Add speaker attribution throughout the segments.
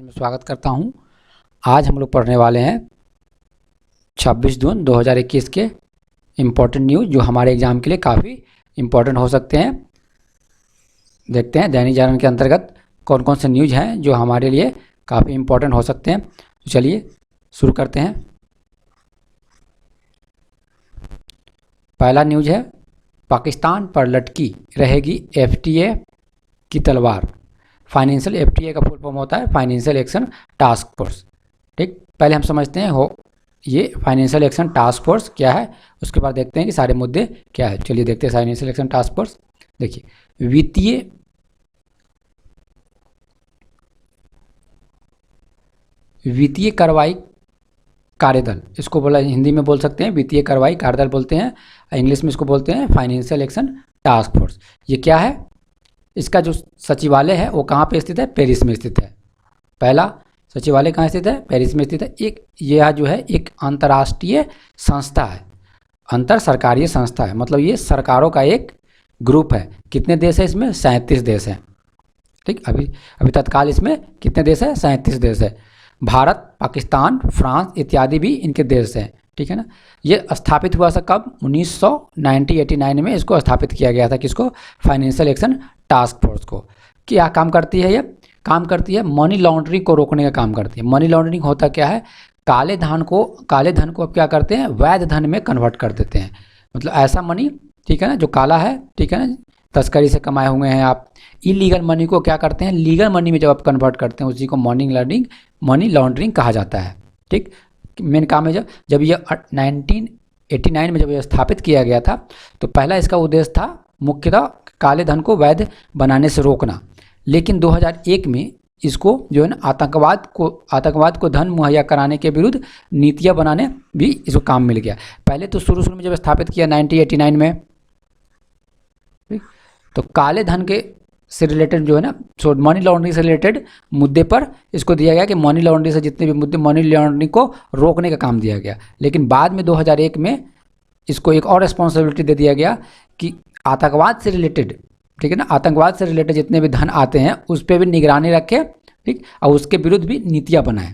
Speaker 1: में स्वागत करता हूं। आज हम लोग पढ़ने वाले हैं 26 जून 2021 के इम्पोर्टेंट न्यूज़ जो हमारे एग्ज़ाम के लिए काफ़ी इम्पोर्टेंट हो सकते हैं। देखते हैं दैनिक जागरण के अंतर्गत कौन कौन से न्यूज़ हैं जो हमारे लिए काफ़ी इम्पोर्टेंट हो सकते हैं। तो चलिए शुरू करते हैं। पहला न्यूज़ है, पाकिस्तान पर लटकी रहेगी एफटीए की तलवार। फाइनेंशियल एफटीए का फुल फॉर्म होता है फाइनेंशियल एक्शन टास्क फोर्स। ठीक, पहले हम समझते हैं ये फाइनेंशियल एक्शन टास्क फोर्स क्या है, उसके बाद देखते हैं कि सारे मुद्दे क्या है। चलिए देखते हैं फाइनेंशियल एक्शन टास्क फोर्स। देखिए, वित्तीय कार्रवाई कार्यदल, इसको बोला हिंदी में बोल सकते हैं वित्तीय कार्रवाई कार्यदल बोलते हैं, इंग्लिश में इसको बोलते हैं फाइनेंशियल एक्शन टास्क फोर्स। ये क्या है? इसका जो सचिवालय है वो कहाँ पे स्थित है? पेरिस में स्थित है। पहला सचिवालय कहाँ स्थित है? पेरिस में स्थित है। यह जो है एक अंतर्राष्ट्रीय संस्था है, अंतर सरकारीय संस्था है, मतलब ये सरकारों का एक ग्रुप है। कितने देश है इसमें? 37 देश हैं। ठीक, अभी तत्काल इसमें कितने देश है? 37 देश है। भारत, पाकिस्तान, फ्रांस इत्यादि भी इनके देश हैं। ठीक है ना। ये स्थापित हुआ था कब? 1989 में इसको स्थापित किया गया था। किसको? फाइनेंशियल एक्शन टास्क फोर्स को। क्या काम करती है? ये काम करती है मनी लॉन्ड्रिंग को रोकने का काम करती है। मनी लॉन्ड्रिंग होता क्या है? काले धन को अब क्या करते हैं? वैध धन में कन्वर्ट कर देते हैं। मतलब ऐसा मनी, ठीक है ना, जो काला है, ठीक है ना, तस्करी से कमाए हुए हैं आप, इलीगल मनी को क्या करते हैं? लीगल मनी में जब आप कन्वर्ट करते हैं उसी को मनी लॉन्ड्रिंग कहा जाता है। ठीक, मेन काम है जब ये 1989 में जब ये स्थापित किया गया था तो पहला इसका उद्देश्य था मुख्यतः काले धन को वैध बनाने से रोकना। लेकिन 2001 में इसको जो है ना आतंकवाद को धन मुहैया कराने के विरुद्ध नीतियाँ बनाने भी इसको काम मिल गया। पहले तो शुरू में जब स्थापित किया 1989 में, तो काले धन के से रिलेटेड जो है ना, मनी लॉन्ड्रिंग से रिलेटेड मुद्दे पर इसको दिया गया कि मनी लॉन्ड्रिंग से जितने भी मुद्दे, मनी लॉन्ड्रिंग को रोकने का काम दिया गया। लेकिन बाद में 2001 में इसको एक और रिस्पॉन्सिबिलिटी दे दिया गया कि आतंकवाद से रिलेटेड, ठीक है ना, आतंकवाद से रिलेटेड जितने भी धन आते हैं उस पर भी निगरानी रखे, ठीक, और उसके विरुद्ध भी नीतियाँ बनाए।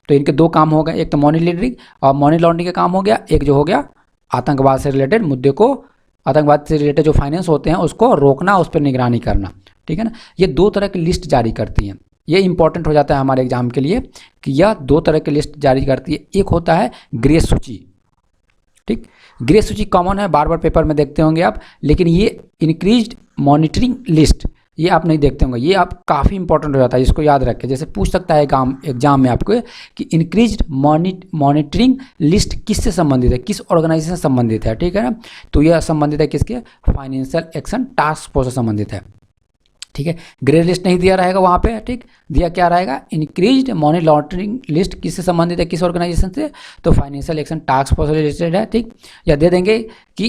Speaker 1: तो इनके दो काम हो गए, एक तो मनी लॉन्ड्रिंग और मनी लॉन्ड्रिंग का काम हो गया, एक जो हो गया आतंकवाद से रिलेटेड मुद्दे को, आतंकवाद से रिलेटेड जो फाइनेंस होते हैं उसको रोकना, उस पर निगरानी करना। ठीक है ना। ये दो तरह की लिस्ट जारी करती हैं। ये इंपॉर्टेंट हो जाता है हमारे एग्जाम के लिए कि यह दो तरह की लिस्ट जारी करती है। एक होता है ग्रे सूची। ठीक, ग्रे सूची कॉमन है, बार बार पेपर में देखते होंगे आप, लेकिन ये इंक्रीज्ड मॉनिटरिंग लिस्ट ये आप नहीं देखते होंगे। ये आप काफ़ी इंपॉर्टेंट हो जाता है, इसको याद रखें। जैसे पूछ सकता है एग्जाम में आपको कि इंक्रीज्ड मॉनिटरिंग लिस्ट किससे संबंधित है, किस ऑर्गेनाइजेशन से संबंधित है। ठीक है ना। तो यह संबंधित है किसके? फाइनेंशियल एक्शन टास्क फोर्स से संबंधित है। ठीक है, ग्रे लिस्ट नहीं दिया रहेगा वहाँ पे। ठीक, दिया क्या रहेगा? इंक्रीज्ड मनी लॉन्ड्रिंग लिस्ट किससे संबंधित है, किस ऑर्गेनाइजेशन से? तो financial action task force related है। ठीक, या दे देंगे कि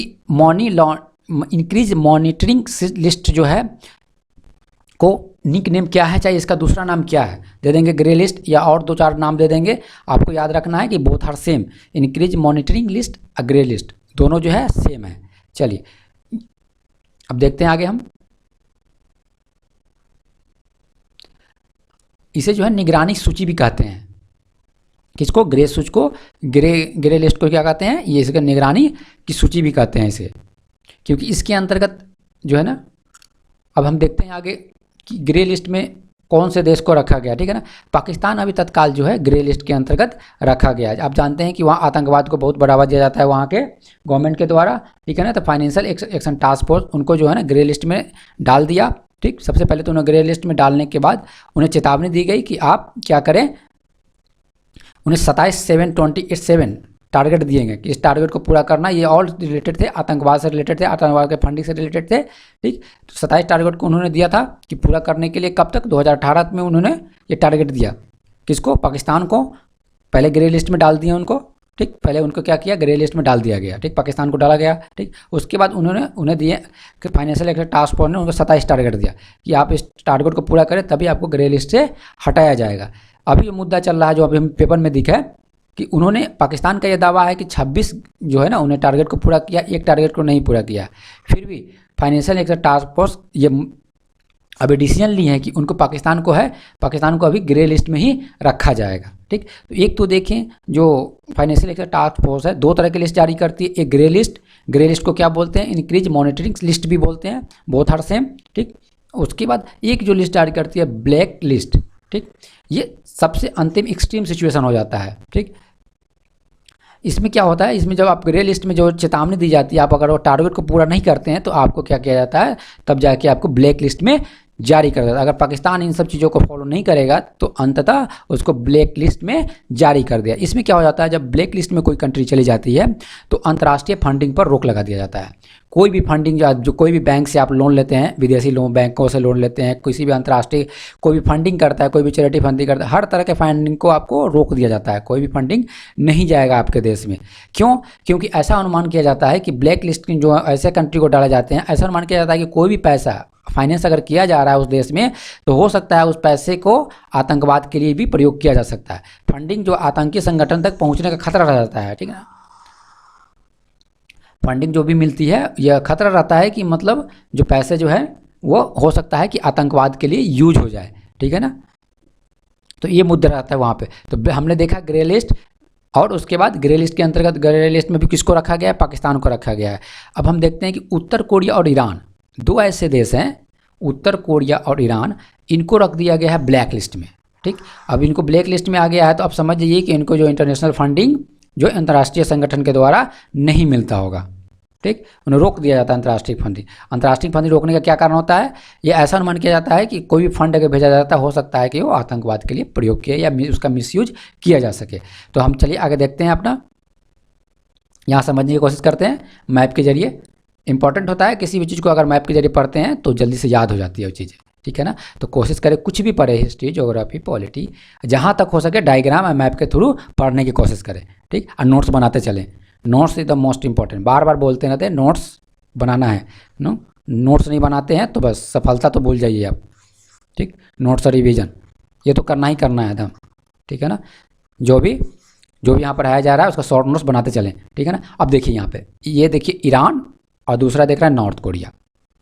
Speaker 1: इंक्रीज मॉनिटरिंग लिस्ट जो है को निक नेम क्या है, चाहे इसका दूसरा नाम क्या है, दे देंगे ग्रे लिस्ट, या और दो चार नाम दे देंगे। आपको याद रखना है कि both are same, increase monitoring list और ग्रे लिस्ट दोनों जो है सेम है। चलिए अब देखते हैं आगे हम। इसे जो है निगरानी सूची भी कहते हैं। किसको? ग्रे सूची को, ग्रे लिस्ट को क्या कहते हैं? ये इसका निगरानी की सूची भी कहते हैं इसे, क्योंकि इसके अंतर्गत जो है ना, अब हम देखते हैं आगे कि ग्रे लिस्ट में कौन से देश को रखा गया। ठीक है ना। पाकिस्तान अभी तत्काल जो है ग्रे लिस्ट के अंतर्गत रखा गया है। आप जानते हैं कि वहाँ आतंकवाद को बहुत बढ़ावा दिया जाता है वहाँ के गवर्नमेंट के द्वारा। ठीक है ना। तो फाइनेंशियल एक्शन टास्क फोर्स उनको जो है ना ग्रे लिस्ट में डाल दिया। ठीक, सबसे पहले तो उन्हें ग्रे लिस्ट में डालने के बाद उन्हें चेतावनी दी गई कि आप क्या करें, उन्हें 27/7/27 टारगेट दिए गए कि इस टारगेट को पूरा करना। ये ऑल रिलेटेड थे, आतंकवाद से रिलेटेड थे, आतंकवाद के फंडिंग से रिलेटेड थे। ठीक, तो 27 टारगेट को उन्होंने दिया था कि पूरा करने के लिए कब तक? 2018 में उन्होंने ये टारगेट दिया। किसको? पाकिस्तान को। पहले ग्रे लिस्ट में डाल दिया उनको। ठीक, पहले उनको क्या किया? ग्रे लिस्ट में डाल दिया गया। ठीक, पाकिस्तान को डाला गया। ठीक, उसके बाद उन्हें दिए कि फाइनेंशियल एक्शन टास्क फोर्स ने उनको 27 टारगेट दिया कि आप इस टारगेट को पूरा करें तभी आपको ग्रे लिस्ट से हटाया जाएगा। अभी ये मुद्दा चल रहा है जो अभी हम पेपर में दिखा है कि उन्होंने, पाकिस्तान का यह दावा है कि 26 जो है ना उन्हें टारगेट को पूरा किया, एक टारगेट को नहीं पूरा किया। फिर भी फाइनेंशियल एक्शन टास्क फोर्स ये अभी डिसीजन लिए हैं कि उनको पाकिस्तान को अभी ग्रे लिस्ट में ही रखा जाएगा। ठीक, तो एक तो देखें जो फाइनेंशियल एक्शन टास्क फोर्स है 2 तरह की लिस्ट जारी करती है। एक ग्रे लिस्ट को क्या बोलते हैं, इंक्रीज मॉनिटरिंग लिस्ट भी बोलते हैं, बोथ आर सेम। ठीक, उसके बाद एक जो लिस्ट जारी करती है ब्लैक लिस्ट। ठीक, ये सबसे अंतिम एक्सट्रीम सिचुएशन हो जाता है। ठीक, इसमें क्या होता है, इसमें जब आप ग्रे लिस्ट में जो चेतावनी दी जाती है, आप अगर वो टारगेट को पूरा नहीं करते हैं तो आपको क्या किया जाता है, तब जाके आपको ब्लैक लिस्ट में जारी कर देता है। अगर पाकिस्तान इन सब चीज़ों को फॉलो नहीं करेगा तो अंततः उसको ब्लैक लिस्ट में जारी कर दिया। इसमें क्या हो जाता है, जब ब्लैक लिस्ट में कोई कंट्री चली जाती है तो अंतर्राष्ट्रीय फंडिंग पर रोक लगा दिया जाता है। कोई भी फंडिंग जो कोई भी बैंक से आप लोन लेते हैं, विदेशी लोन बैंकों से लोन लेते हैं, किसी भी अंतर्राष्ट्रीय कोई भी फंडिंग करता है, कोई भी चैरिटी फंडिंग करता है, हर तरह के फंडिंग को आपको रोक दिया जाता है। कोई भी फंडिंग नहीं जाएगा आपके देश में। क्यों? क्योंकि ऐसा अनुमान किया जाता है कि ब्लैक लिस्ट की जो ऐसे कंट्री को डाले जाते हैं, ऐसा अनुमान किया जाता है कि कोई भी पैसा फाइनेंस अगर किया जा रहा है उस देश में तो हो सकता है उस पैसे को आतंकवाद के लिए भी प्रयोग किया जा सकता है। फंडिंग जो आतंकी संगठन तक पहुंचने का खतरा रह जाता है। ठीक है ना, फंडिंग जो भी मिलती है यह खतरा रहता है कि मतलब जो पैसे जो है वो हो सकता है कि आतंकवाद के लिए यूज हो जाए। ठीक है ना, तो ये मुद्दा रहता है वहाँ पे। तो हमने देखा ग्रे लिस्ट, और उसके बाद ग्रे लिस्ट के अंतर्गत ग्रे लिस्ट में भी किसको रखा गया है, पाकिस्तान को रखा गया है। अब हम देखते हैं कि उत्तर कोरिया और ईरान 2 ऐसे देश हैं, उत्तर कोरिया और ईरान, इनको रख दिया गया है ब्लैक लिस्ट में। ठीक, अब इनको ब्लैक लिस्ट में आ गया है तो अब समझ जाइए कि इनको जो इंटरनेशनल फंडिंग जो अंतर्राष्ट्रीय संगठन के द्वारा नहीं मिलता होगा। ठीक, उन्हें रोक दिया जाता है अंतर्राष्ट्रीय फंडिंग रोकने का क्या कारण होता है, ये ऐसा अनुमान किया जाता है कि कोई भी फंड अगर भेजा जाता है हो सकता है कि वो आतंकवाद के लिए प्रयोग किया या उसका मिसयूज किया जा सके। तो हम चलिए आगे देखते हैं, अपना यहाँ समझने की कोशिश करते हैं मैप के जरिए। इंपॉर्टेंट होता है किसी भी चीज़ को अगर मैप के जरिए पढ़ते हैं तो जल्दी से याद हो जाती है वो चीज़ें। ठीक है ना, तो कोशिश करें कुछ भी पढ़े, हिस्ट्री, ज्योग्राफी, पॉलिटी, जहाँ तक हो सके डायग्राम और मैप के थ्रू पढ़ने की कोशिश करें। ठीक, और नोट्स बनाते चलें। Notes is the most important, बार बार बोलते रहते हैं नोट्स बनाना है। नोट्स नहीं बनाते हैं तो बस सफलता तो भूल जाइए आप। ठीक, नोट्स और रिवीजन ये तो करना ही करना है एकदम। ठीक है ना, जो भी यहाँ पढ़ाया जा रहा है उसका शॉर्ट नोट्स बनाते चलें। ठीक है ना, अब देखिए यहाँ पे, ये देखिए ईरान और दूसरा देख रहा है नॉर्थ कोरिया।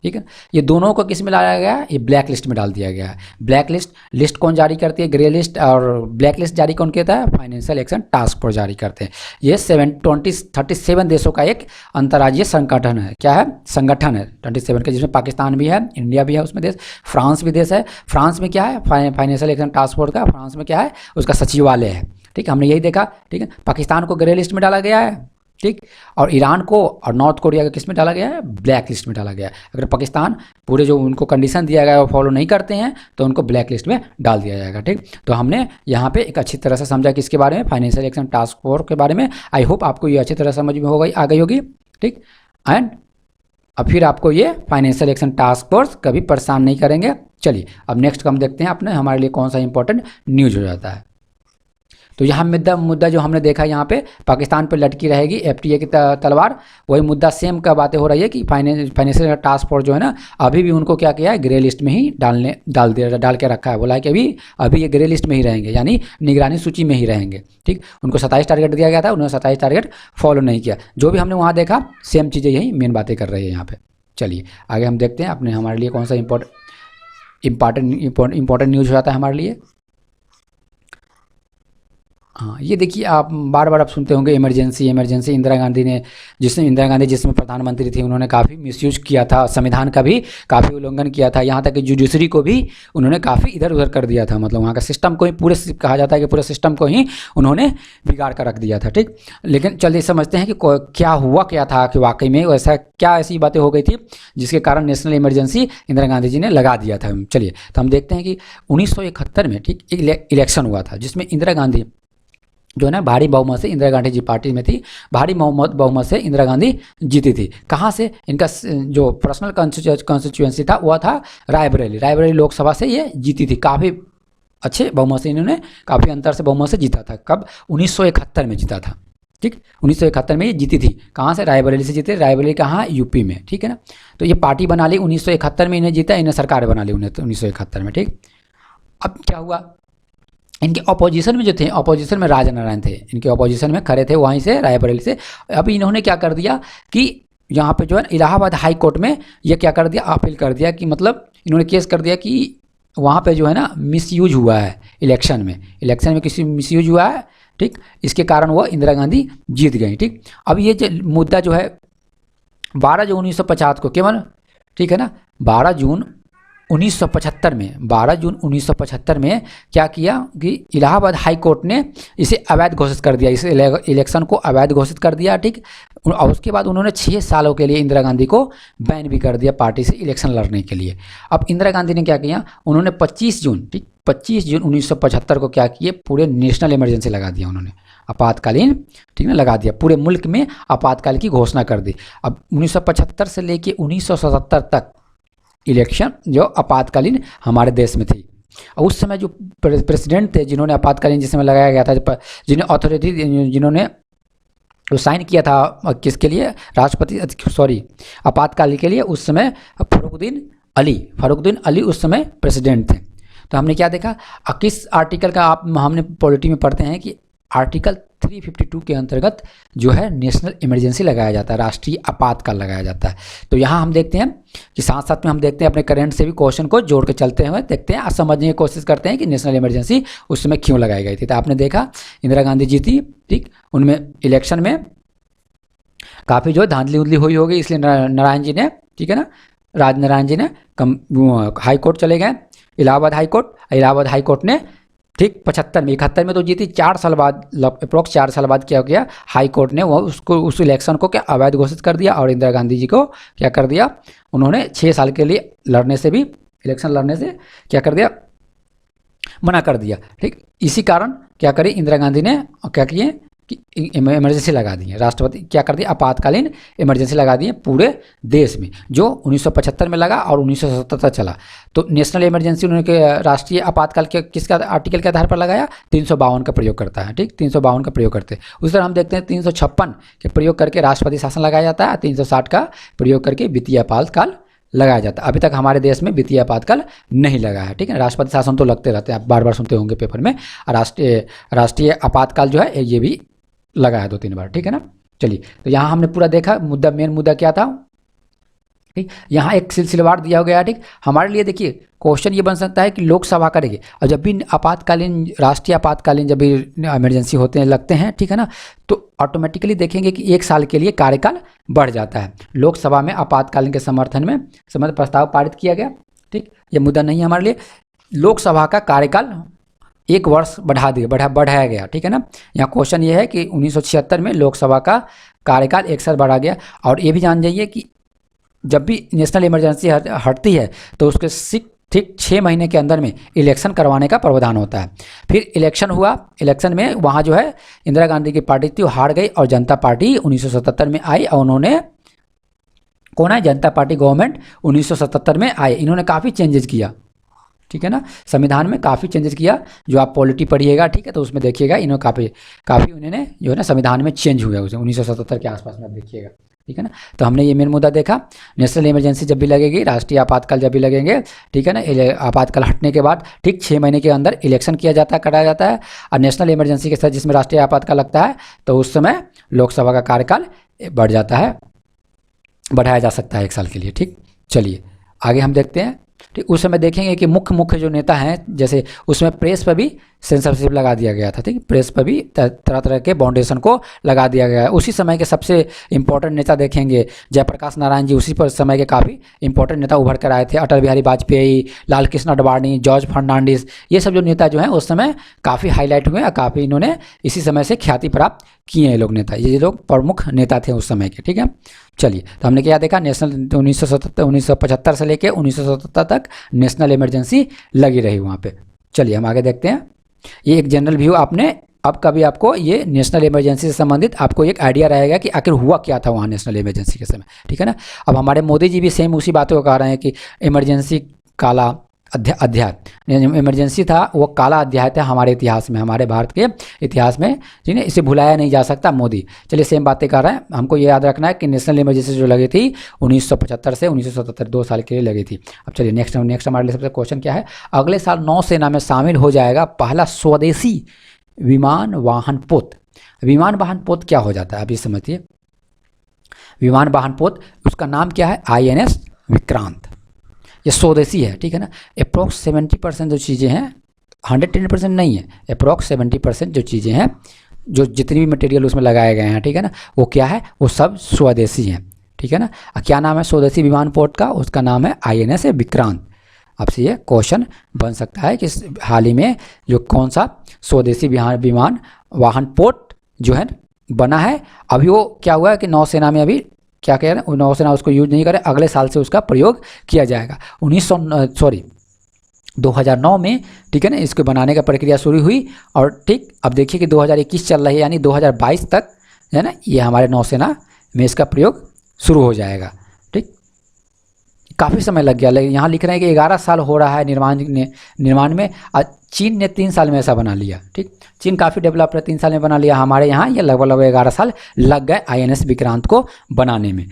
Speaker 1: ठीक है, ये दोनों को किस में लाया गया है, ये ब्लैक लिस्ट में डाल दिया गया है। ब्लैक लिस्ट कौन जारी करती है, ग्रे लिस्ट, और ब्लैक लिस्ट जारी कौन कहता है, फाइनेंशियल एक्शन टास्क फोर्स जारी करते हैं। ये 37 देशों का एक अंतर्राज्यीय संगठन है। क्या है, संगठन है 27 का, जिसमें पाकिस्तान भी है, इंडिया भी है उसमें देश, फ्रांस भी देश है। फ्रांस में क्या है, फाइनेंशियल एक्शन टास्क फोर्स का फ्रांस में क्या है, उसका सचिवालय है। ठीक, हमने यही देखा। ठीक है, पाकिस्तान को ग्रे लिस्ट में डाला गया है। ठीक, और ईरान को और नॉर्थ कोरिया को किस में डाला गया है, ब्लैक लिस्ट में डाला गया है। अगर पाकिस्तान पूरे जो उनको कंडीशन दिया गया है वो फॉलो नहीं करते हैं तो उनको ब्लैक लिस्ट में डाल दिया जाएगा। ठीक, तो हमने यहाँ पे एक अच्छी तरह से समझा कि इसके बारे में, फाइनेंशियल एक्शन टास्क फोर्स के बारे में। आई होप आपको ये अच्छी तरह समझ में आ गई होगी। ठीक, एंड अब फिर आपको ये फाइनेंशियल एक्शन टास्क फोर्स कभी परेशान नहीं करेंगे। चलिए अब नेक्स्ट हम देखते हैं अपने हमारे लिए कौन सा इंपॉर्टेंट न्यूज हो जाता है। तो यहाँ मुद्दा जो हमने देखा, यहाँ पे पाकिस्तान पे लटकी रहेगी एफटीए की तलवार। वही मुद्दा सेम का बातें हो रही है कि फाइनेंशियल टास्क फोर्स जो है ना, अभी भी उनको क्या किया है, ग्रे लिस्ट में ही डाल के रखा है। बोला है कि अभी ये ग्रे लिस्ट में ही रहेंगे, यानी निगरानी सूची में ही रहेंगे। ठीक, उनको 27 टारगेट दिया गया था, उन्होंने 27 टारगेट फॉलो नहीं किया। जो भी हमने वहाँ देखा सेम चीज़ें यही मेन बातें कर रही है यहाँ पर। चलिए आगे हम देखते हैं अपने हमारे लिए कौन सा इंपॉर्टेंट न्यूज़ हो जाता है हमारे लिए। हाँ, ये देखिए, आप बार बार आप सुनते होंगे इमरजेंसी। इंदिरा गांधी जिसमें प्रधानमंत्री थी, उन्होंने काफ़ी मिसयूज किया था, संविधान का भी काफ़ी उल्लंघन किया था, यहाँ तक कि जुडिशरी को भी उन्होंने काफ़ी इधर उधर कर दिया था। मतलब वहाँ का सिस्टम को ही कहा जाता है कि पूरे सिस्टम को ही उन्होंने बिगाड़ कर रख दिया था। ठीक, लेकिन चलिए समझते हैं कि क्या था कि वाकई में ऐसा क्या ऐसी बातें हो गई थी जिसके कारण नेशनल इमरजेंसी इंदिरा गांधी जी ने लगा दिया था। चलिए तो हम देखते हैं कि 1971 में ठीक एक इलेक्शन हुआ था जिसमें इंदिरा गांधी जो है ना भारी बहुमत से, इंदिरा गांधी जी पार्टी में थी, भारी बहुमत से इंदिरा गांधी जीती थी। कहाँ से, इनका जो पर्सनल कॉन्स्टिट्यूएंसी था वह था रायबरेली लोकसभा से ये जीती थी। काफ़ी अच्छे बहुमत से इन्होंने, काफ़ी अंतर से बहुमत से जीता था। कब, 1971 में जीता था। ठीक, 1971 में ये जीती थी। कहाँ से, रायबरेली से जीते। रायबरेली कहाँ, यूपी में। ठीक है ना, तो ये पार्टी बना ली 1971 में, इन्हें जीता, इन्हें सरकार बना ली 1971 में। ठीक, अब क्या हुआ, इनके अपोजिशन में जो थे, अपोजिशन में राजा नारायण थे, इनके अपोजिशन में खड़े थे वहीं से, रायबरेली से। अब इन्होंने क्या कर दिया कि यहाँ पे जो है इलाहाबाद हाई कोर्ट में ये क्या कर दिया, अपील कर दिया कि मतलब इन्होंने केस कर दिया कि वहाँ पे जो है ना मिसयूज हुआ है इलेक्शन में किसी मिसयूज हुआ है, ठीक। इसके कारण वो इंदिरा गांधी जीत गई, ठीक। अब ये जो मुद्दा जो है 12 जून 1950 को केवल, ठीक है ना, 12 जून 1975 में क्या किया कि इलाहाबाद हाई कोर्ट ने इसे अवैध घोषित कर दिया, इस इलेक्शन को अवैध घोषित कर दिया, ठीक। और उसके बाद उन्होंने 6 सालों के लिए इंदिरा गांधी को बैन भी कर दिया पार्टी से इलेक्शन लड़ने के लिए। अब इंदिरा गांधी ने क्या किया, उन्होंने 25 जून 1975 को क्या किए, पूरे नेशनल इमरजेंसी लगा दिया उन्होंने, आपातकालीन, ठीक है, लगा दिया, पूरे मुल्क में आपातकाल की घोषणा कर दी। अब 1975 से लेके 1977 तक इलेक्शन जो आपातकालीन हमारे देश में थी। और उस समय जो प्रेसिडेंट थे जिन्होंने आपातकालीन जिस समय लगाया गया था, जिन्हें अथॉरिटी, जिन्होंने जो साइन किया था किसके लिए, राष्ट्रपति आपातकाल के लिए, उस समय फरुखुद्दीन अली उस समय प्रेसिडेंट थे। तो हमने क्या देखा, किस आर्टिकल का हमने पॉलिटी में पढ़ते हैं कि आर्टिकल 352 के अंतर्गत जो है नेशनल इमरजेंसी लगाया जाता है, राष्ट्रीय आपातकाल लगाया जाता है। तो यहाँ हम देखते हैं कि साथ साथ में हम देखते हैं अपने करंट से भी क्वेश्चन को जोड़ के चलते हुए देखते हैं, समझने की कोशिश करते हैं कि नेशनल इमरजेंसी उस समय क्यों लगाई गई थी। तो आपने देखा इंदिरा गांधी जीती, ठीक, उनमें इलेक्शन में काफ़ी जो धांधली उंधली हुई होगी, इसलिए नारायण जी ने, ठीक है ना, राजनारायण जी ने हाई कोर्ट चले गए, इलाहाबाद हाई कोर्ट ने, ठीक, 71 में तो जीती, 4 साल बाद, अप्रोक्स 4 साल बाद क्या हो गया, हाई कोर्ट ने वो उस इलेक्शन को क्या अवैध घोषित कर दिया और इंदिरा गांधी जी को क्या कर दिया, उन्होंने 6 साल के लिए इलेक्शन लड़ने से क्या कर दिया, मना कर दिया, ठीक। इसी कारण क्या करी इंदिरा गांधी ने, क्या किए कि इमरजेंसी लगा दी है, राष्ट्रपति क्या कर दिया, आपातकालीन इमरजेंसी लगा दी है पूरे देश में, जो 1975 में लगा और 1977 तक चला। तो नेशनल इमरजेंसी उन्होंने राष्ट्रीय आपातकाल के किसका आर्टिकल के आधार पर लगाया, 352 का प्रयोग करता है, ठीक, 352 का प्रयोग करते हैं। उस तरह हम देखते हैं 356 के प्रयोग करके राष्ट्रपति शासन लगाया जाता है, 360 का प्रयोग करके वित्तीय आपातकाल लगाया जाता है। अभी तक हमारे देश में वित्तीय आपातकाल नहीं लगा है, ठीक है। राष्ट्रपति शासन तो लगते रहते हैं, आप बार बार सुनते होंगे पेपर में। राष्ट्रीय आपातकाल जो है ये भी लगा है 2-3 बार, ठीक है ना। चलिए, तो यहाँ हमने पूरा देखा मेन मुद्दा क्या था, ठीक। यहाँ एक सिलसिलेवार दिया गया है, ठीक। हमारे लिए देखिए क्वेश्चन ये बन सकता है कि लोकसभा करेगी, और जब भी राष्ट्रीय आपातकालीन जब भी इमरजेंसी होते हैं लगते हैं, ठीक है ना, तो ऑटोमेटिकली देखेंगे कि 1 साल के लिए कार्यकाल बढ़ जाता है। लोकसभा में आपातकालीन के समर्थन में प्रस्ताव पारित किया गया, ठीक। ये मुद्दा नहीं है हमारे लिए। लोकसभा का कार्यकाल 1 वर्ष बढ़ाया गया, ठीक है ना। यहाँ क्वेश्चन ये है कि 1976 में लोकसभा का कार्यकाल 1 साल बढ़ा गया। और ये भी जान जाइए कि जब भी नेशनल इमरजेंसी हटती है तो उसके ठीक 6 महीने के अंदर में इलेक्शन करवाने का प्रावधान होता है। फिर इलेक्शन हुआ, इलेक्शन में वहाँ जो है इंदिरा गांधी की पार्टी थी वो हार गई और जनता पार्टी 1977 में आई, और उन्होंने कौन है, जनता पार्टी गवर्नमेंट 1977 में आई। इन्होंने काफ़ी चेंजेस किया, ठीक है ना, संविधान में काफ़ी चेंजेस किया, जो आप पॉलिटी पढ़िएगा, ठीक है, तो उसमें देखिएगा इन्होंने काफ़ी उन्होंने जो है ना संविधान में चेंज हुआ उसे 1977 के आसपास में आप देखिएगा, ठीक है ना। तो हमने ये मेन मुद्दा देखा, नेशनल इमरजेंसी जब भी लगेगी, राष्ट्रीय आपातकाल जब भी लगेंगे, ठीक है ना, आपातकाल हटने के बाद ठीक 6 महीने के अंदर इलेक्शन कराया जाता है। और नेशनल इमरजेंसी के साथ जिसमें राष्ट्रीय आपातकाल लगता है तो उस समय लोकसभा का कार्यकाल बढ़ जाता है, बढ़ाया जा सकता है 1 साल के लिए, ठीक। चलिए आगे हम देखते हैं, ठीक। उस समय देखेंगे कि मुख्य जो नेता हैं, जैसे उसमें प्रेस पर भी सेंसरशिप लगा दिया गया था, ठीक। प्रेस पर भी तरह तरह के बाउंडेशन को लगा दिया गया है। उसी समय के सबसे इंपॉर्टेंट नेता देखेंगे जयप्रकाश नारायण जी, उसी पर समय के काफ़ी इंपॉर्टेंट नेता उभर कर आए थे। अटल बिहारी वाजपेयी, लाल कृष्ण आडवाणी, जॉर्ज फर्नांडिस, ये सब जो नेता जो हैं उस समय काफ़ी हाईलाइट हुए और काफ़ी इन्होंने इसी समय से ख्याति प्राप्त किए हैं लोग नेता, ये लोग प्रमुख नेता थे उस समय के, ठीक है। चलिए, तो हमने क्या देखा, नेशनल 1975 से लेकर 1977 तक नेशनल इमरजेंसी लगी रही वहाँ पे। चलिए हम आगे देखते हैं। ये एक जनरल व्यू आपने अब कभी आपको ये नेशनल इमरजेंसी से संबंधित आपको एक आइडिया रहेगा कि आखिर हुआ क्या था वहाँ नेशनल इमरजेंसी के समय, ठीक है ना। अब हमारे मोदी जी भी सेम उसी बातों को कह रहे हैं कि इमरजेंसी काला अध्याय, इमरजेंसी था वो काला अध्याय था हमारे इतिहास में, हमारे भारत के इतिहास में, ठीक है, इसे भुलाया नहीं जा सकता मोदी। चलिए सेम बातें कर रहे हैं। हमको ये याद रखना है कि नेशनल इमरजेंसी जो लगी थी 1975 से 1977, 2 साल के लिए लगी थी। अब चलिए नेक्स्ट हमारे लिए सबसे क्वेश्चन क्या है, अगले साल नौसेना में शामिल हो जाएगा पहला स्वदेशी विमान वाहन पोत। विमान वाहन पोत क्या हो जाता है आप ये समझिए। विमान वाहन पोत उसका नाम क्या है, INS विक्रांत। ये स्वदेशी है, ठीक है ना। अप्रॉक्स 70% जो चीज़ें हैं, 110% नहीं है, अप्रॉक्स 70% जो चीज़ें हैं, जो जितनी भी मटेरियल उसमें लगाए गए हैं, ठीक है ना, वो क्या है, वो सब स्वदेशी हैं, ठीक है ना। क्या नाम है स्वदेशी विमान पोत का? उसका नाम है INS विक्रांत। आपसे ये क्वेश्चन बन सकता है कि हाल ही में जो कौन सा स्वदेशी विमान वाहन पोत जो है बना है, अभी वो क्या हुआ है कि नौसेना में अभी क्या कह रहे हैं, नौसेना उसको यूज नहीं करे, अगले साल से उसका प्रयोग किया जाएगा। 2009 में, ठीक है ना, इसको बनाने का प्रक्रिया शुरू हुई और ठीक अब देखिए कि 2021 चल रही है, यानी 2022 तक है ना, ये हमारे नौसेना में इसका प्रयोग शुरू हो जाएगा। ठीक, काफ़ी समय लग गया, लेकिन यहाँ लिख रहे हैं कि 11 साल हो रहा है निर्माण में। चीन ने 3 साल में ऐसा बना लिया। ठीक, चीन काफ़ी डेवलप है, 3 साल में बना लिया। हमारे यहाँ ये लगभग 11 साल लग गए INS विक्रांत को बनाने में।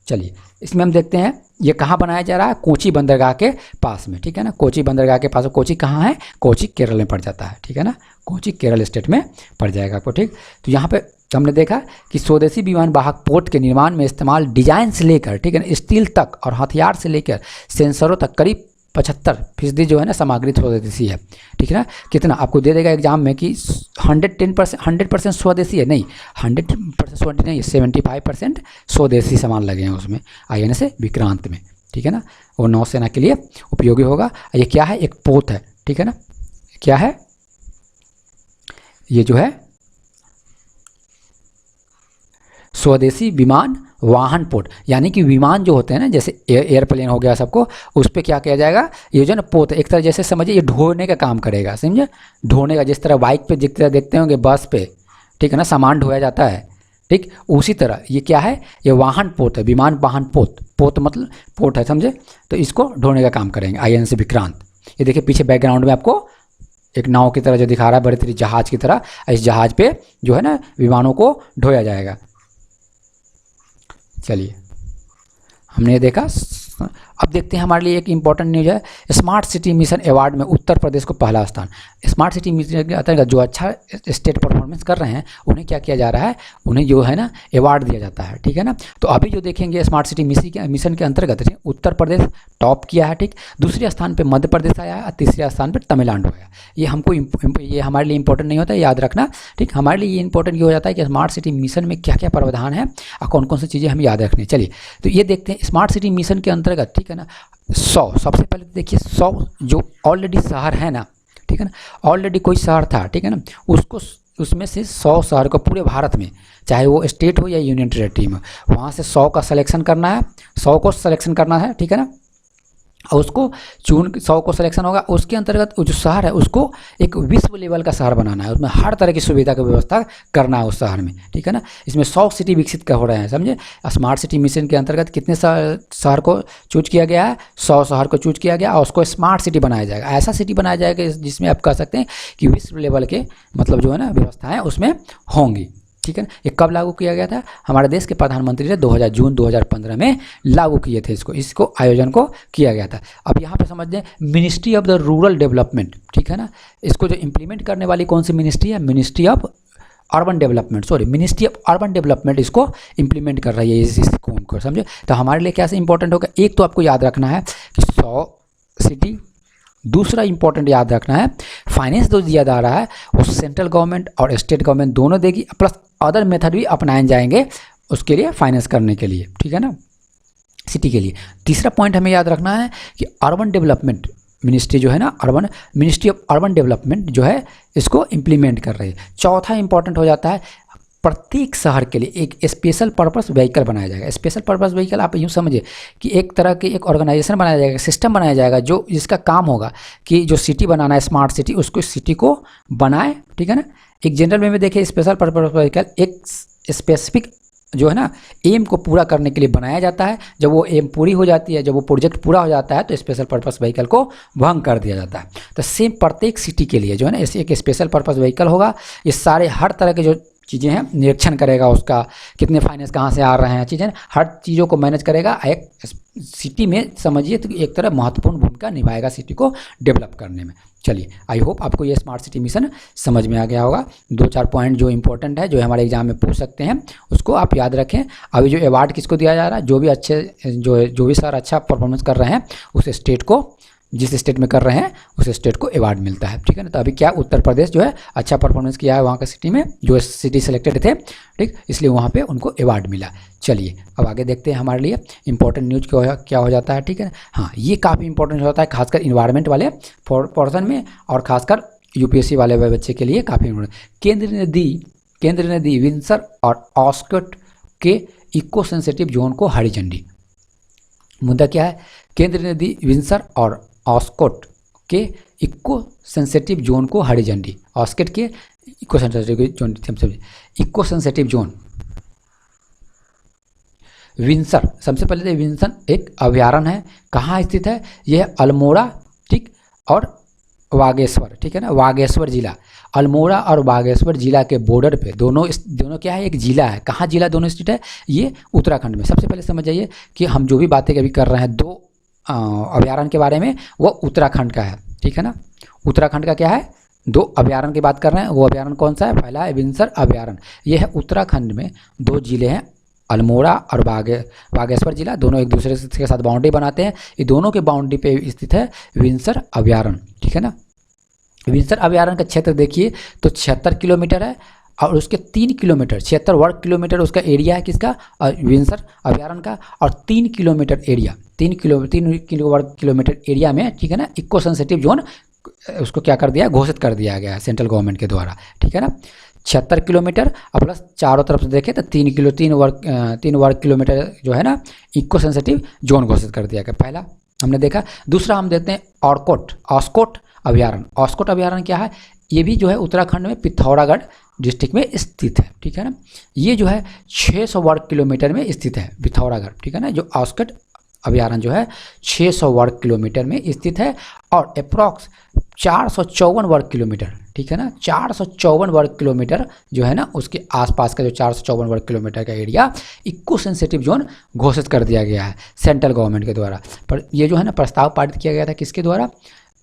Speaker 1: चलिए इसमें हम देखते हैं ये कहाँ बनाया जा रहा है, कोची बंदरगाह के पास में, ठीक है ना। कोची बंदरगाह के पास, कोची कहाँ है? कोची केरल में पड़ जाता है, ठीक है ना, कोची केरल स्टेट में पड़ जाएगा आपको। ठीक, तो यहाँ पे हमने देखा कि स्वदेशी विमान वाहक पोत के निर्माण में इस्तेमाल डिजाइन से लेकर, ठीक है ना, स्टील तक और हथियार से लेकर सेंसरों तक करीब 75% जो है ना सामग्री स्वदेशी है, ठीक है ना। कितना आपको दे देगा एग्जाम में कि 100% स्वदेशी है, नहीं 100% स्वदेशी नहीं, 75% स्वदेशी सामान लगे हैं उसमें INS विक्रांत में, ठीक है ना। वो नौसेना के लिए उपयोगी होगा। ये क्या है? एक पोत है, ठीक है ना। क्या है ये? जो है स्वदेशी विमान वाहन पोत, यानी कि विमान जो होते हैं ना, जैसे एयरप्लेन हो गया सबको, उस पर क्या किया जाएगा, ये जो ना पोत एक तरह जैसे समझिए ये ढोने का काम करेगा, समझे, ढोने का। जिस तरह बाइक पे जिस तरह देखते होंगे बस पे, ठीक है ना, सामान ढोया जाता है, ठीक, उसी तरह ये क्या है, ये वाहन पोत है, विमान वाहन पोत। पोत मतलब पोत है, समझे, तो इसको ढोने का काम करेंगे INS विक्रांत। ये देखिए पीछे बैकग्राउंड में आपको एक नाव की तरह जो दिखा रहा है, बड़ी तरी जहाज की तरह, इस जहाज पे जो है ना विमानों को ढोया जाएगा। चलिए हमने ये देखा। अब देखते हैं हमारे लिए एक इंपॉर्टेंट न्यूज़ है, स्मार्ट सिटी मिशन अवार्ड में उत्तर प्रदेश को पहला स्थान। स्मार्ट सिटी मिशन के अंतर्गत जो अच्छा स्टेट परफॉर्मेंस कर रहे हैं उन्हें क्या किया जा रहा है, उन्हें जो है ना अवार्ड दिया जाता है, ठीक है ना। तो अभी जो देखेंगे स्मार्ट सिटी मिशन के अंतर्गत उत्तर प्रदेश टॉप किया है, ठीक, दूसरे स्थान पर मध्य प्रदेश आया है और तीसरे स्थान पर तमिलनाडु आया। ये हमको ये हमारे लिए इंपॉर्टेंट नहीं होता है, याद रखना, ठीक। हमारे लिए ये इंपॉर्टेंट ये हो जाता है कि स्मार्ट सिटी मिशन में क्या क्या प्रावधान है और कौन कौन सी चीज़ें हमें याद रखनी है। चलिए तो ये देखते हैं स्मार्ट सिटी मिशन के अंतर्गत, ठीक है ना, 100 सबसे पहले देखिए 100 जो ऑलरेडी शहर है ना, ठीक है ना, ऑलरेडी कोई शहर था, ठीक है ना, उसको उसमें से 100 शहर को पूरे भारत में, चाहे वो स्टेट हो या यूनियन टेरेटरी में, वहाँ से 100 का सिलेक्शन करना है, 100 को सिलेक्शन करना है, ठीक है ना, और उसको 100 को सिलेक्शन होगा। उसके अंतर्गत जो शहर है उसको एक विश्व लेवल का शहर बनाना है, उसमें हर तरह की सुविधा की व्यवस्था करना है उस शहर में, ठीक है ना। इसमें 100 सिटी विकसित हो रहे हैं, समझे। स्मार्ट सिटी मिशन के अंतर्गत कितने शहर को चूज किया गया है? 100 शहर को चूज किया गया और उसको स्मार्ट सिटी बनाया जाएगा। ऐसा सिटी बनाया जाएगा जिसमें आप कह सकते हैं कि विश्व लेवल के मतलब जो है ना व्यवस्थाएँ उसमें होंगी, ठीक है ना। ये कब लागू किया गया था? हमारे देश के प्रधानमंत्री ने जून 2015 में लागू किए थे इसको आयोजन को किया गया था। अब यहाँ पे समझ लें ministry of the rural development, ठीक है ना, इसको जो इम्प्लीमेंट करने वाली कौन सी मिनिस्ट्री है? मिनिस्ट्री ऑफ अर्बन डेवलपमेंट इसको इम्प्लीमेंट कर रही है इस स्कीम को, समझे। तो हमारे लिए क्या से इंपॉर्टेंट होगा, एक तो आपको याद रखना है कि 100 सिटी, दूसरा इंपॉर्टेंट याद रखना है फाइनेंस जो दिया जा रहा है वो सेंट्रल गवर्नमेंट और स्टेट गवर्नमेंट दोनों देगी, प्लस अदर मेथड भी अपनाए जाएंगे उसके लिए फाइनेंस करने के लिए, ठीक है ना, सिटी के लिए। तीसरा पॉइंट हमें याद रखना है कि अर्बन डेवलपमेंट मिनिस्ट्री जो है ना, मिनिस्ट्री ऑफ अर्बन डेवलपमेंट जो है इसको इम्प्लीमेंट कर रही है। चौथा इंपॉर्टेंट हो जाता है प्रत्येक शहर के लिए एक स्पेशल पर्पस व्हीकल बनाया जाएगा। स्पेशल पर्पस व्हीकल आप यूँ समझिए कि एक तरह की एक ऑर्गेनाइजेशन बनाया जाएगा, सिस्टम बनाया जाएगा जो जिसका काम होगा कि जो सिटी बनाना है स्मार्ट सिटी, उसको सिटी को बनाए, ठीक है ना। एक जनरल वे में देखिए स्पेशल पर्पस व्हीकल एक स्पेसिफिक जो है ना एम को पूरा करने के लिए बनाया जाता है। जब वो एम पूरी हो जाती है, जब वो प्रोजेक्ट पूरा हो जाता है तो स्पेशल पर्पस व्हीकल को भंग कर दिया जाता है। तो सेम प्रत्येक सिटी के लिए जो है ना एक स्पेशल पर्पस व्हीकल होगा। ये सारे हर तरह के जो चीज़ें हैं, निरीक्षण करेगा उसका, कितने फाइनेंस कहाँ से आ रहे हैं, चीज़ें हर चीज़ों को मैनेज करेगा। एक सिटी में समझिए तो एक तरह महत्वपूर्ण भूमिका निभाएगा सिटी को डेवलप करने में। चलिए, आई होप आपको ये स्मार्ट सिटी मिशन समझ में आ गया होगा। 2-4 पॉइंट जो इंपॉर्टेंट है, जो हमारे एग्जाम में पूछ सकते हैं, उसको आप याद रखें। अभी जो अवार्ड किसको दिया जा रहा है, जो भी सर अच्छा परफॉर्मेंस कर रहे हैं उस स्टेट को, जिस स्टेट में कर रहे हैं उस स्टेट को अवार्ड मिलता है, ठीक है ना। तो अभी क्या उत्तर प्रदेश जो है अच्छा परफॉर्मेंस किया है वहाँ का सिटी में, जो सिटी सेलेक्टेड थे, ठीक, इसलिए वहाँ पे उनको अवार्ड मिला। चलिए अब आगे देखते हैं हमारे लिए इंपॉर्टेंट न्यूज क्या हो जाता है, ठीक है। हाँ, ये काफ़ी इंपॉर्टेंट होता है खासकर इन्वायरमेंट वाले पोर्सन में, और खासकर यूपीएससी वाले बच्चे के लिए काफ़ी इंपॉर्टेंट। केंद्र ने दी विंसर और ऑस्कट के इको सेंसिटिव जोन को हरी झंडी। मुद्दा क्या है, केंद्र ने दी विंसर और ऑस्कोट के इको सेंसिटिव जोन को हरी झंडी। ऑस्कोट के इको सेंसिटिव जोन विंसर, सबसे पहले तो विंसन एक अभयारण्य है, कहाँ स्थित है, यह अल्मोड़ा, ठीक, और बागेश्वर, ठीक है ना, बागेश्वर जिला, अल्मोड़ा और बागेश्वर जिला के बॉर्डर पे दोनों क्या है, एक जिला है। कहाँ जिला दोनों स्थित है, ये उत्तराखंड में। सबसे पहले समझ जाइए कि हम जो भी बातें अभी कर रहे हैं 2 अभयारण्य के बारे में, वो उत्तराखंड का है, ठीक है ना। उत्तराखंड का क्या है, 2 अभयारण्य की बात कर रहे हैं। वो अभयारण्य कौन सा है, पहला है विंसर अभयारण्य। यह है उत्तराखंड में 2 जिले हैं, अल्मोड़ा और बागेश्वर जिला, दोनों एक दूसरे के साथ बाउंड्री बनाते हैं। ये दोनों के बाउंड्री पे स्थित है विंसर अभयारण्य, ठीक है ना। विंसर अभयारण्य का क्षेत्र देखिए तो 76 किलोमीटर है, और उसके 3 किलोमीटर 76 वर्ग किलोमीटर उसका एरिया है, किसका, विंसर अभयारण्य का। और 3 किलोमीटर एरिया, 3 वर्ग किलोमीटर एरिया में, ठीक है ना, इको सेंसिटिव जोन उसको क्या कर दिया, घोषित कर दिया गया है सेंट्रल गवर्नमेंट के द्वारा, ठीक है ना। 76 किलोमीटर और प्लस चारों तरफ से देखें तो 3 वर्ग किलोमीटर जो है ना, इको सेंसिटिव जोन घोषित कर दिया गया, पहला हमने देखा। दूसरा हम देखते हैं ऑस्कोट अभयारण्य। ऑस्कोट अभयारण्य क्या है, ये भी जो है उत्तराखंड में पिथौरागढ़ डिस्ट्रिक्ट में स्थित है, ठीक है ना। ये जो है 600 वर्ग किलोमीटर में स्थित है, पिथौरागढ़, ठीक है ना। जो ऑस्कोट अभयारण्य जो है 600 वर्ग किलोमीटर में स्थित है, और अप्रॉक्स 454 वर्ग किलोमीटर, ठीक है ना, 454 वर्ग किलोमीटर जो है ना, उसके आसपास का जो 454 वर्ग किलोमीटर का एरिया इको सेंसिटिव जोन घोषित कर दिया गया है सेंट्रल गवर्नमेंट के द्वारा। पर ये जो है ना प्रस्ताव पारित किया गया था किसके द्वारा,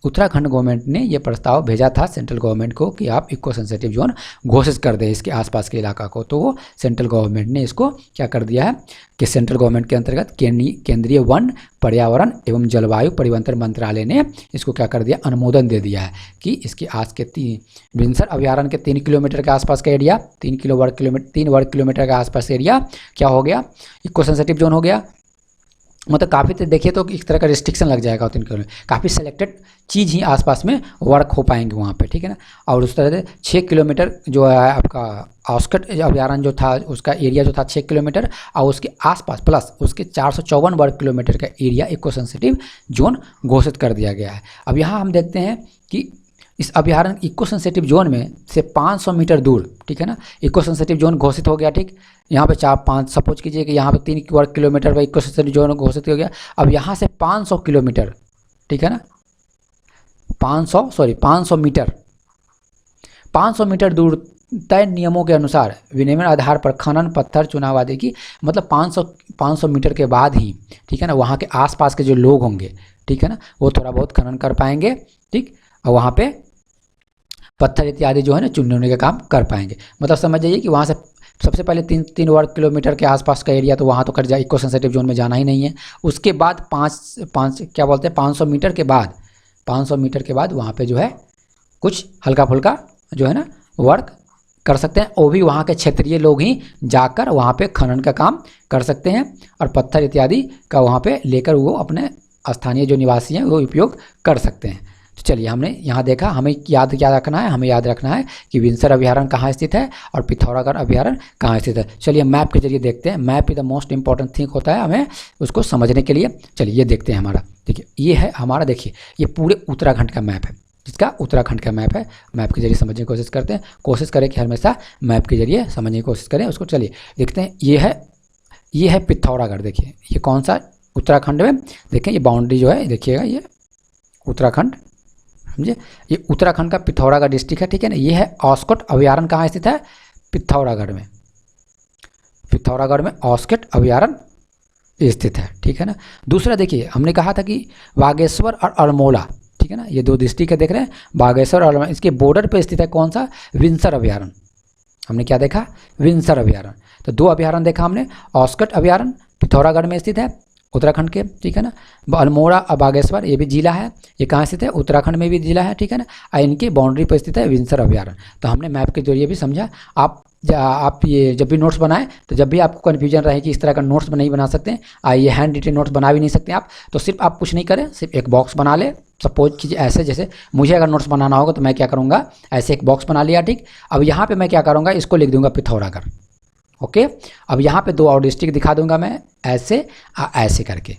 Speaker 1: उत्तराखंड गवर्नमेंट ने ये प्रस्ताव भेजा था सेंट्रल गवर्नमेंट को कि आप इको सेंसिटिव जोन घोषित कर दें इसके आसपास के इलाका को। तो वो सेंट्रल गवर्नमेंट ने इसको क्या कर दिया है कि सेंट्रल गवर्नमेंट के अंतर्गत केंद्रीय वन, पर्यावरण एवं जलवायु परिवर्तन मंत्रालय ने इसको क्या कर दिया, अनुमोदन दे दिया है कि इसके आस के विंसर अभयारण्य के 3 किलोमीटर के आसपास का एरिया, 3 वर्ग किलोमीटर के आसपास एरिया क्या हो गया, इको सेंसिटिव जोन हो गया। मतलब काफ़ी तो देखिए तो इस तरह का रिस्ट्रिक्शन लग जाएगा, काफ़ी सेलेक्टेड चीज़ ही आसपास में वर्क हो पाएंगे वहाँ पे, ठीक है ना। और उस तरह से 6 किलोमीटर जो है आपका ऑस्कट अभयारण्य जो था उसका एरिया जो था 6 किलोमीटर, और उसके आसपास प्लस उसके 454 वर्ग किलोमीटर का एरिया इको सेंसिटिव जोन घोषित कर दिया गया है। अब यहाँ हम देखते हैं कि इस अभयारण्य इको सेंसिटिव जोन में से 500 मीटर दूर, ठीक है ना, इको सेंसिटिव जोन घोषित हो गया, ठीक। यहाँ पे 4-5 सपोज कीजिए कि यहाँ पे 3 वर्ग किलोमीटर पर इको सेंसिटिव जोन घोषित हो गया। अब यहाँ से 500 किलोमीटर, ठीक है ना, 500 मीटर 500 मीटर दूर तय नियमों के अनुसार विनियमन आधार पर खनन, पत्थर, चुनाव आदि की, मतलब 500 मीटर के बाद ही, ठीक है ना, वहाँ के आसपास के जो लोग होंगे, ठीक है ना, वो थोड़ा बहुत खनन कर पाएंगे, ठीक, और वहाँ पे पत्थर इत्यादि जो है ना चुनने का काम कर पाएंगे। मतलब समझ जाइए कि वहाँ से सबसे पहले 3 वर्ग किलोमीटर के आसपास का एरिया तो वहाँ तो कर जाए, इको सेंसिटिव जोन में जाना ही नहीं है। उसके बाद 500 मीटर के बाद 500 मीटर के बाद वहाँ पे जो है कुछ हल्का फुल्का जो है ना वर्क कर सकते हैं, वो भी वहाँ के क्षेत्रीय लोग ही जाकर वहाँ पे खनन का काम कर सकते हैं, और पत्थर इत्यादि का वहाँ पे लेकर वो अपने स्थानीय जो निवासी हैं वो उपयोग कर सकते हैं। तो चलिए हमने यहाँ देखा, हमें याद क्या रखना है, हमें याद रखना है कि विंसर अभयारण्य कहाँ स्थित है और पिथौरागढ़ अभयारण्य कहाँ स्थित है। चलिए मैप के जरिए देखते हैं, map is the most important thing होता है हमें उसको समझने के लिए। चलिए ये देखते हैं हमारा, देखिए ये है हमारा, देखिए ये पूरे उत्तराखंड का मैप है, जिसका उत्तराखंड का मैप है। मैप के जरिए समझने की कोशिश करते हैं, कोशिश करें कि हमेशा मैप के जरिए समझने की कोशिश करें उसको। चलिए देखते हैं, ये है पिथौरागढ़, देखिए ये कौन सा उत्तराखंड में, देखें ये बाउंड्री जो है देखिएगा, ये उत्तराखंड, समझे, ये उत्तराखंड का पिथौरागढ़ डिस्ट्रिक्ट है, ठीक है ना। ये है ऑस्कोट अभयारण्य कहाँ स्थित है, पिथौरागढ़ में, पिथौरागढ़ में ऑस्केट अभयारण्य स्थित है, ठीक है ना। दूसरा देखिए, हमने कहा था कि बागेश्वर और अल्मोड़ा, ठीक है ना, ये दो डिस्ट्रिक्ट है, देख रहे हैं, बागेश्वर और अल्मोड़ा, इसके बॉर्डर पे स्थित है कौन सा, विंसर अभयारण्य। हमने क्या देखा, विंसर अभयारण्य। तो दो अभयारण्य देखा हमने, ऑस्कट अभयारण्य पिथौरागढ़ में स्थित है उत्तराखंड के, ठीक है ना। अल्मोड़ा और बागेश्वर ये भी जिला है, ये कहाँ स्थित है, उत्तराखंड में भी जिला है, ठीक है ना। और इनकी बाउंड्री पर स्थित है विंसर अभयारण्य। तो हमने मैप के जरिए भी समझा। आप ये जब भी नोट्स बनाएं तो जब भी आपको कन्फ्यूजन रहे कि इस तरह का नोट्स नहीं बना सकते हैं, ये हैंड रिटेन नोट्स बना भी नहीं सकते आप, तो सिर्फ आप कुछ नहीं करें, सिर्फ एक बॉक्स बना ले। सपोज कि ऐसे, जैसे मुझे अगर नोट्स बनाना होगा तो मैं क्या करूँगा, ऐसे एक बॉक्स बना लिया, ठीक। अब यहाँ पे मैं क्या करूँगा, इसको लिख दूंगा पिथौरागढ़, ओके। अब यहाँ पे दो और डिस्ट्रिक्ट दिखा दूंगा मैं, ऐसे ऐसे करके।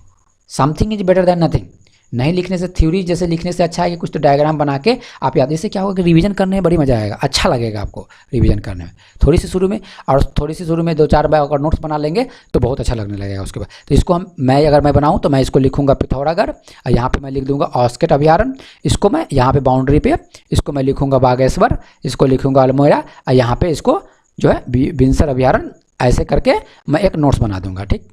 Speaker 1: Something is better than nothing. नहीं लिखने से, थ्योरी जैसे लिखने से अच्छा है कि कुछ तो डायग्राम बना के आप याद, इससे क्या होगा कि रिवीजन करने में बड़ी मजा आएगा, अच्छा लगेगा आपको रिवीजन करने में। थोड़ी सी शुरू में, और थोड़ी सी शुरू में 2-4 बार अगर नोट्स बना लेंगे तो बहुत अच्छा लगने लगेगा उसके बाद। तो इसको अगर मैं बनाऊँ तो मैं इसको लिखूंगा पिथौरागढ़, और यहाँ पे मैं लिख दूंगा ऑस्केट अभयारण्य। इसको मैं यहाँ पे बाउंड्री पे इसको मैं लिखूंगा बागेश्वर, इसको लिखूंगा अल्मोड़ा, और यहाँ पे इसको जो है विंसर अभयारण्य, ऐसे करके मैं एक नोट्स बना दूंगा, ठीक।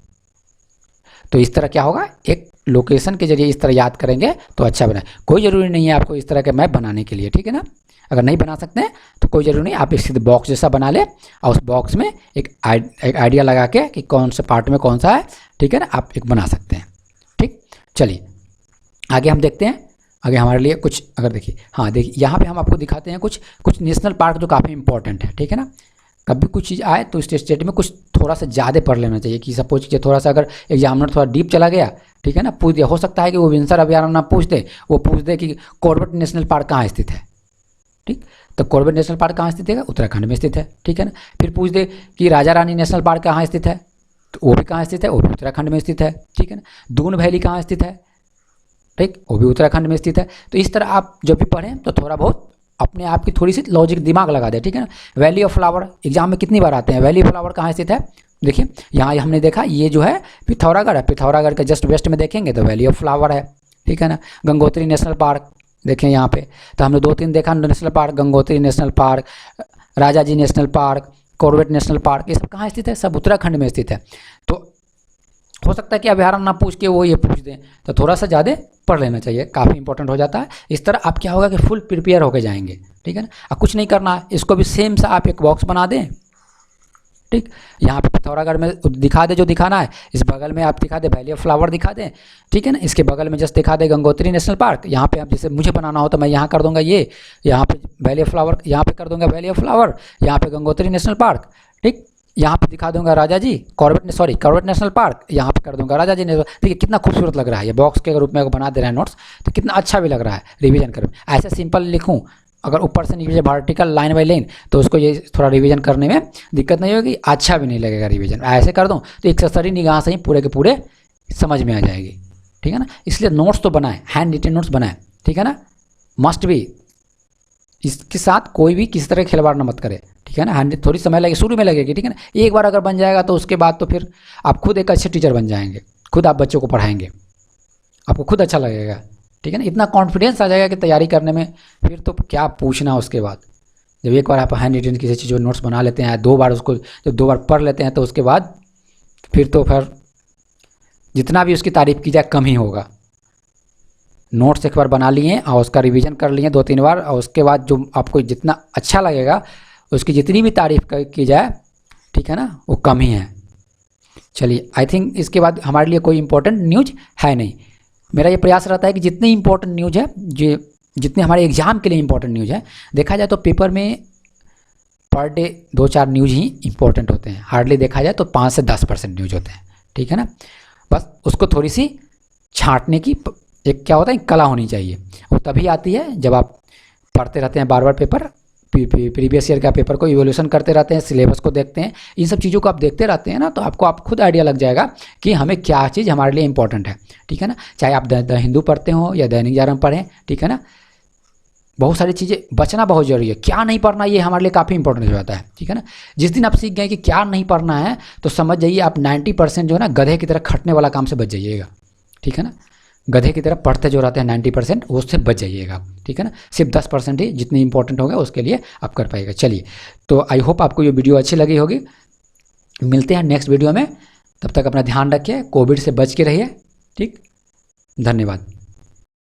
Speaker 1: तो इस तरह क्या होगा, एक लोकेशन के जरिए इस तरह याद करेंगे तो अच्छा बना। कोई ज़रूरी नहीं है आपको इस तरह के मैप बनाने के लिए, ठीक है ना। अगर नहीं बना सकते हैं तो कोई ज़रूरी नहीं, आप एक सीधे बॉक्स जैसा बना ले और उस बॉक्स में एक आइडिया लगा के कि कौन से पार्ट में कौन सा है, ठीक है ना, आप एक बना सकते हैं, ठीक। चलिए आगे हम देखते हैं। आगे हमारे लिए कुछ, अगर देखिए, हाँ देखिए, यहाँ पे हम आपको दिखाते हैं कुछ नेशनल पार्क जो काफ़ी इंपॉर्टेंट है, ठीक है ना। कभी कुछ चीज़ आए तो स्टेट में कुछ थोड़ा सा ज़्यादा पढ़ लेना चाहिए, कि सपोज कि थोड़ा सा अगर एग्जामिनर थोड़ा डीप चला गया, ठीक है ना, पूछ दिया, हो सकता है कि वो विंसर अभयारण्य ना पूछ दे, वो पूछ दे कि कॉर्बेट नेशनल पार्क कहाँ स्थित है, ठीक। तो कॉर्बेट नेशनल पार्क कहाँ स्थित है, उत्तराखंड में स्थित है, ठीक है ना। फिर पूछ दे कि राजा रानी नेशनल पार्क कहाँ स्थित है, तो वो भी कहाँ स्थित है, वो भी उत्तराखंड में स्थित है, ठीक है ना। दून वैली कहाँ स्थित है, ठीक, वो भी उत्तराखंड में स्थित है। तो इस तरह आप जब भी पढ़ें तो थोड़ा बहुत अपने आप की थोड़ी सी लॉजिक दिमाग लगा दे, ठीक है ना। वैली ऑफ फ्लावर एग्जाम में कितनी बार आते हैं, वैली ऑफ फ्लावर कहाँ स्थित है, देखिए यहाँ हमने देखा, ये जो है पिथौरागढ़ है, पिथौरागढ़ के जस्ट वेस्ट में देखेंगे तो वैली ऑफ फ्लावर है, ठीक है ना। गंगोत्री नेशनल पार्क देखें यहाँ पे, तो हमने 2-3 देखा national park, Gangotri national park, Rajaji national park, Corbett national park, ये सब कहाँ स्थित है, सब उत्तराखंड में स्थित है। तो हो सकता है कि अभयारण्य ना पूछ के वो ये पूछ दें, तो थोड़ा सा ज़्यादा पढ़ लेना चाहिए, काफ़ी इंपॉर्टेंट हो जाता है। इस तरह आप क्या होगा कि फुल प्रिपेयर होकर जाएंगे, ठीक है ना। अब कुछ नहीं करना है, इसको भी सेम सा आप एक बॉक्स बना दें, ठीक। यहाँ पे पिथौरागढ़ में दिखा दे जो दिखाना है, इस बगल में आप दिखा दे वैली ऑफ फ्लावर दिखा दें, ठीक है ना। इसके बगल में जस्ट दिखा दे गंगोत्री नेशनल पार्क। यहाँ पे आप जैसे मुझे बनाना हो तो मैं यहाँ कर दूंगा, ये यहाँ पे वैली ऑफ फ्लावर, यहाँ पे कर दूंगा वैली ऑफ फ्लावर, यहाँ पे गंगोत्री नेशनल पार्क, ठीक। यहाँ पे दिखा दूंगा राजा जी कॉर्बेट नेशनल पार्क, यहाँ पे कर दूंगा राजा जी नेशनल। देखिए कितना खूबसूरत लग रहा है, ये बॉक्स के रूप में बना दे रहे हैं नोट्स, तो कितना अच्छा भी लग रहा है रिवीजन करने में। ऐसे सिंपल लिखूँ, अगर ऊपर से नीचे वर्टिकल लाइन बाई लाइन, तो उसको ये थोड़ा रिवीजन करने में दिक्कत नहीं होगी, अच्छा भी नहीं लगेगा रिवीजन। ऐसे कर दूँ तो एक सरसरी निगाह से ही पूरे के पूरे समझ में आ जाएगी, ठीक है ना। इसलिए नोट्स तो बनाएं, हैंड रिटेन नोट्स बनाएं, ठीक है ना, मस्ट भी। इसके साथ कोई भी किसी तरह खिलवाड़ ना मत करे, ठीक है ना। हैंड थोड़ी समय लगे, शुरू में लगेगी, ठीक है ना। एक बार अगर बन जाएगा तो उसके बाद तो फिर आप खुद एक अच्छे टीचर बन जाएंगे, खुद आप बच्चों को पढ़ाएंगे, आपको खुद अच्छा लगेगा, ठीक है ना। इतना कॉन्फिडेंस आ जाएगा कि तैयारी करने में, फिर तो क्या पूछना उसके बाद। जब एक बार आप हैंड रिटेन किसी चीज़ को नोट्स बना लेते हैं, 2 बार उसको जब 2 बार पढ़ लेते हैं, तो उसके बाद फिर जितना भी उसकी तारीफ़ की जाए कम ही होगा। नोट्स एक बार बना लिए और उसका रिवीजन कर लिए 2-3 बार, और उसके बाद जो आपको जितना अच्छा लगेगा, उसकी जितनी भी तारीफ़ की जाए, ठीक है ना, वो कम ही है। चलिए, आई थिंक इसके बाद हमारे लिए कोई इंपॉर्टेंट न्यूज़ है नहीं। मेरा ये प्रयास रहता है कि जितनी इंपॉर्टेंट न्यूज़ है, जितने हमारे एग्ज़ाम के लिए इंपॉर्टेंट न्यूज़ है, देखा जाए तो पेपर में पर डे 2-4 न्यूज़ ही इंपॉर्टेंट होते हैं। हार्डली देखा जाए तो 5 से 10% न्यूज़ होते हैं, ठीक है ना। बस उसको थोड़ी सी छांटने की एक क्या होता है, कला होनी चाहिए। वो तभी आती है जब आप पढ़ते रहते हैं बार बार पेपर, प्रीवियस ईयर का पेपर को इवोल्यूशन करते रहते हैं, सिलेबस को देखते हैं, इन सब चीज़ों को आप देखते रहते हैं ना, तो आप खुद आइडिया लग जाएगा कि हमें क्या चीज़ हमारे लिए इंपॉर्टेंट है, ठीक है ना। चाहे आप द हिंदू पढ़ते हो या दैनिक जागरण पढ़ें, ठीक है ना। बहुत सारी चीज़ें बचना बहुत जरूरी है, क्या नहीं पढ़ना ये हमारे लिए काफ़ी इंपॉर्टेंट हो जाता है, ठीक है ना। जिस दिन आप सीख गए कि क्या नहीं पढ़ना है, तो समझ जाइए आप 90% जो है ना गधे की तरह खटने वाला काम से बच जाइएगा, ठीक है ना। गधे की तरह पढ़ते जो रहते हैं 90%, वो उससे बच जाइएगा आप, ठीक है ना। सिर्फ 10% ही जितनी इंपॉर्टेंट होगा उसके लिए आप कर पाइएगा। चलिए, तो आई होप आपको ये वीडियो अच्छी लगी होगी। मिलते हैं नेक्स्ट वीडियो में, तब तक अपना ध्यान रखिए, कोविड से बच के रहिए, ठीक। धन्यवाद।